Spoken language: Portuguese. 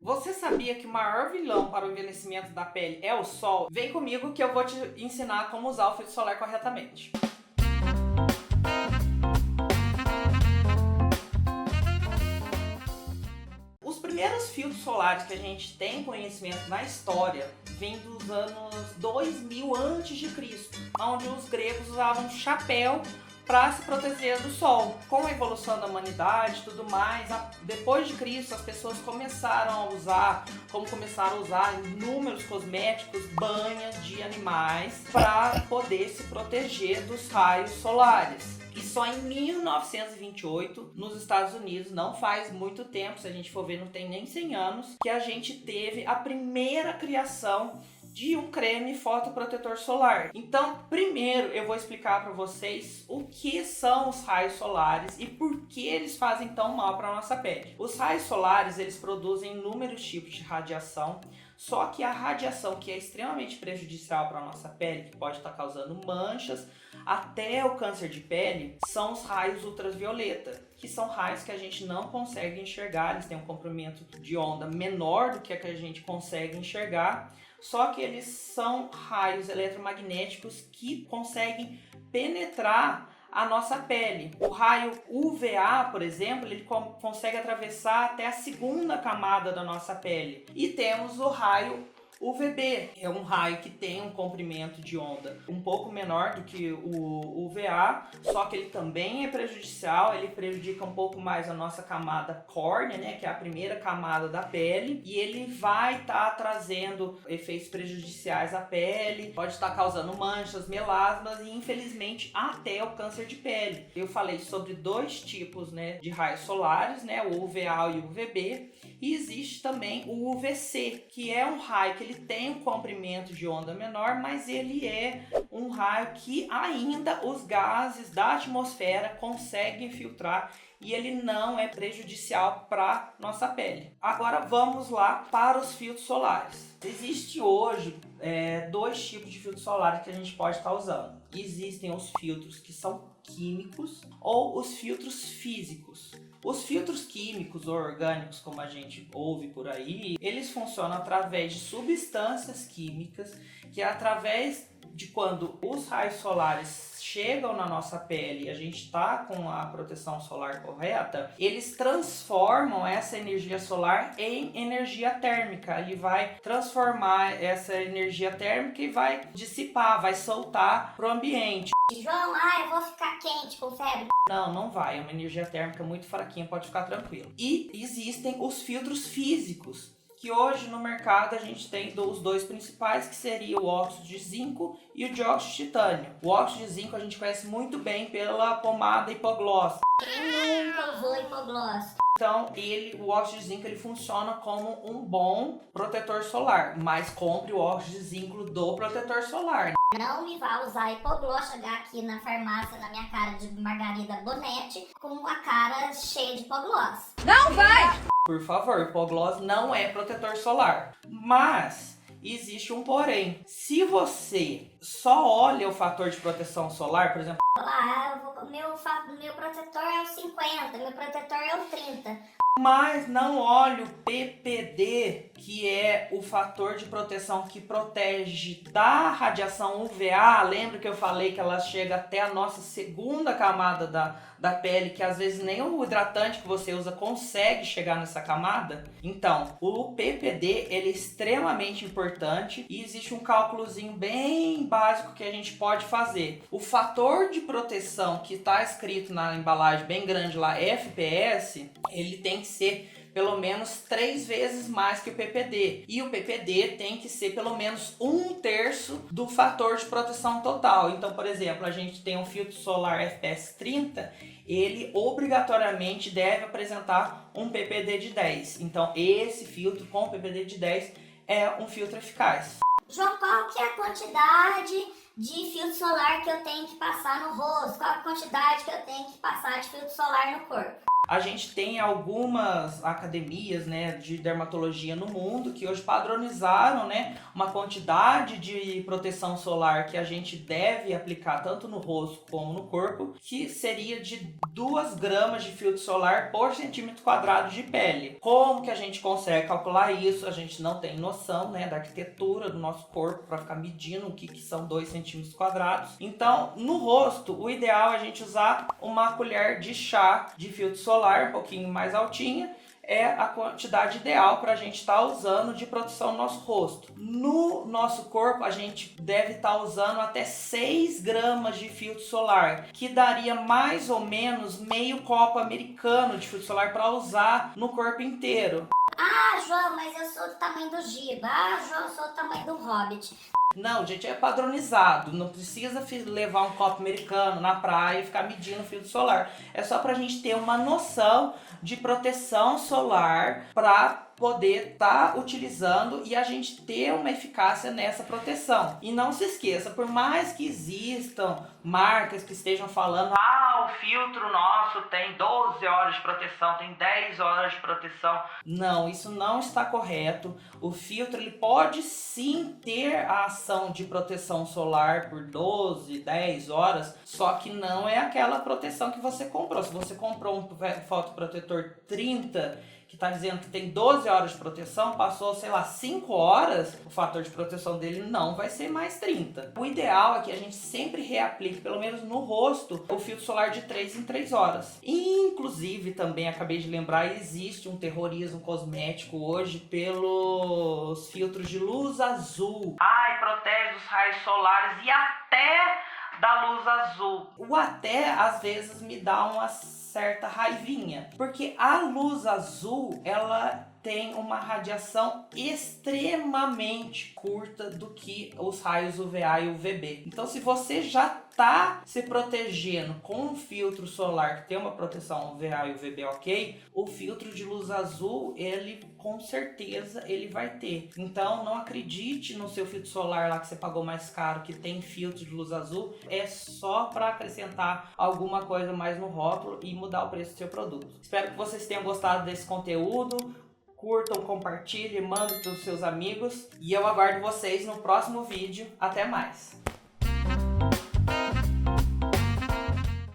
Você sabia que o maior vilão para o envelhecimento da pele é o sol? Vem comigo que eu vou te ensinar como usar o filtro solar corretamente. Os primeiros filtros solares que a gente tem conhecimento na história vêm dos anos 2000 a.C., onde os gregos usavam chapéu para se proteger do sol. Com a evolução da humanidade e tudo mais, depois de Cristo, as pessoas começaram a usar inúmeros cosméticos, banhas de animais para poder se proteger dos raios solares. E só em 1928, nos Estados Unidos, não faz muito tempo, se a gente for ver, não tem nem 100 anos, que a gente teve a primeira criação de um creme fotoprotetor solar. Então, primeiro eu vou explicar para vocês o que são os raios solares e por que eles fazem tão mal para a nossa pele. Os raios solares, eles produzem inúmeros tipos de radiação, só que a radiação que é extremamente prejudicial para a nossa pele, que pode estar causando manchas, até o câncer de pele, são os raios ultravioleta, que são raios que a gente não consegue enxergar, eles têm um comprimento de onda menor do que a gente consegue enxergar, só que eles são raios eletromagnéticos que conseguem penetrar a nossa pele. O raio UVA, por exemplo, ele consegue atravessar até a segunda camada da nossa pele. E temos o raio UVB, é um raio que tem um comprimento de onda um pouco menor do que o UVA, só que ele também é prejudicial, ele prejudica um pouco mais a nossa camada córnea, né, que é a primeira camada da pele, e ele vai estar trazendo efeitos prejudiciais à pele, pode estar causando manchas, melasmas e infelizmente até o câncer de pele. Eu falei sobre dois tipos, né, de raios solares, né, o UVA e o UVB, e existe também o UVC, que é um raio que ele tem um comprimento de onda menor, mas ele é um raio que ainda os gases da atmosfera conseguem filtrar e ele não é prejudicial para nossa pele. Agora vamos lá para os filtros solares. Existe hoje dois tipos de filtros solares que a gente pode estar usando. Existem os filtros que são químicos ou os filtros físicos. Os filtros químicos ou orgânicos, como a gente ouve por aí, eles funcionam através de substâncias químicas que através de quando os raios solares chegam na nossa pele e a gente está com a proteção solar correta, eles transformam essa energia solar em energia térmica. Ele vai transformar essa energia térmica e vai dissipar, vai soltar para o ambiente. João, eu vou ficar quente com febre. Não, não vai. É uma energia térmica muito fraquinha, pode ficar tranquilo. E existem os filtros físicos, que hoje no mercado a gente tem os dois principais, que seria o óxido de zinco e o dióxido de titânio. O óxido de zinco a gente conhece muito bem pela pomada Hipogloss. Eu nunca usou hipogloss. Então, o óxido de zinco ele funciona como um bom protetor solar, mas compre o óxido de zinco do protetor solar. Não me vá usar hipogloss, chegar aqui na farmácia na minha cara de Margarida Bonetti com a cara cheia de hipogloss. Não vai! Por favor, hipogloss não é protetor solar. Mas existe um porém. Se você só olha o fator de proteção solar, por exemplo, Meu protetor é o 50, meu protetor é o 30. mas não olha o PPD, que é o fator de proteção que protege da radiação UVA. Lembra que eu falei que ela chega até a nossa segunda camada da pele, que às vezes nem o hidratante que você usa consegue chegar nessa camada? Então, o PPD ele é extremamente importante e existe um cálculozinho bem básico que a gente pode fazer. O fator de proteção que está escrito na embalagem bem grande lá, FPS, ele tem que ser pelo menos 3 vezes mais que o PPD. E o PPD tem que ser pelo menos 1/3 do fator de proteção total. Então, por exemplo, a gente tem um filtro solar FPS 30, ele obrigatoriamente deve apresentar um PPD de 10. Então, esse filtro com PPD de 10 é um filtro eficaz. João, qual que é a quantidade de filtro solar que eu tenho que passar no rosto? Qual a quantidade que eu tenho que passar de filtro solar no corpo? A gente tem algumas academias, né, de dermatologia no mundo que hoje padronizaram, né, uma quantidade de proteção solar que a gente deve aplicar tanto no rosto como no corpo, que seria de 2 gramas de filtro solar por centímetro quadrado de pele. Como que a gente consegue calcular isso? A gente não tem noção, né, da arquitetura do nosso corpo para ficar medindo o que são 2 centímetros quadrados. Então, no rosto, o ideal é a gente usar uma colher de chá de filtro solar, um pouquinho mais altinha, é a quantidade ideal para a gente estar usando de proteção no nosso rosto. No nosso corpo, a gente deve estar usando até 6 gramas de filtro solar, que daria mais ou menos meio copo americano de filtro solar para usar no corpo inteiro. Ah, João, mas eu sou do tamanho do Giba. Ah, João, eu sou do tamanho do Hobbit. Não, gente, é padronizado. Não precisa levar um copo americano na praia e ficar medindo o filtro solar. É só pra gente ter uma noção de proteção solar para poder estar utilizando e a gente ter uma eficácia nessa proteção. E não se esqueça, por mais que existam marcas que estejam falando, o filtro nosso tem 12 horas de proteção, tem 10 horas de proteção. Não, isso não está correto. O filtro ele pode sim ter a ação de proteção solar por 12, 10 horas, só que não é aquela proteção que você comprou. Se você comprou um fotoprotetor 30, que está dizendo que tem 12 horas de proteção, passou, 5 horas, o fator de proteção dele não vai ser mais 30. O ideal é que a gente sempre reaplique, pelo menos no rosto, o filtro solar de 3 em 3 horas. Inclusive, também acabei de lembrar, existe um terrorismo cosmético hoje pelos filtros de luz azul. Protege dos raios solares e até da luz azul. O até, às vezes, me dá uma certa raivinha, porque a luz azul, ela tem uma radiação extremamente curta do que os raios UVA e UVB. Então, se você já está se protegendo com um filtro solar que tem uma proteção UVA e UVB ok, o filtro de luz azul, ele com certeza ele vai ter. Então, não acredite no seu filtro solar lá que você pagou mais caro, que tem filtro de luz azul, é só para acrescentar alguma coisa mais no rótulo e mudar o preço do seu produto. Espero que vocês tenham gostado desse conteúdo. Curtam, compartilhem, mandem para os seus amigos. E eu aguardo vocês no próximo vídeo. Até mais!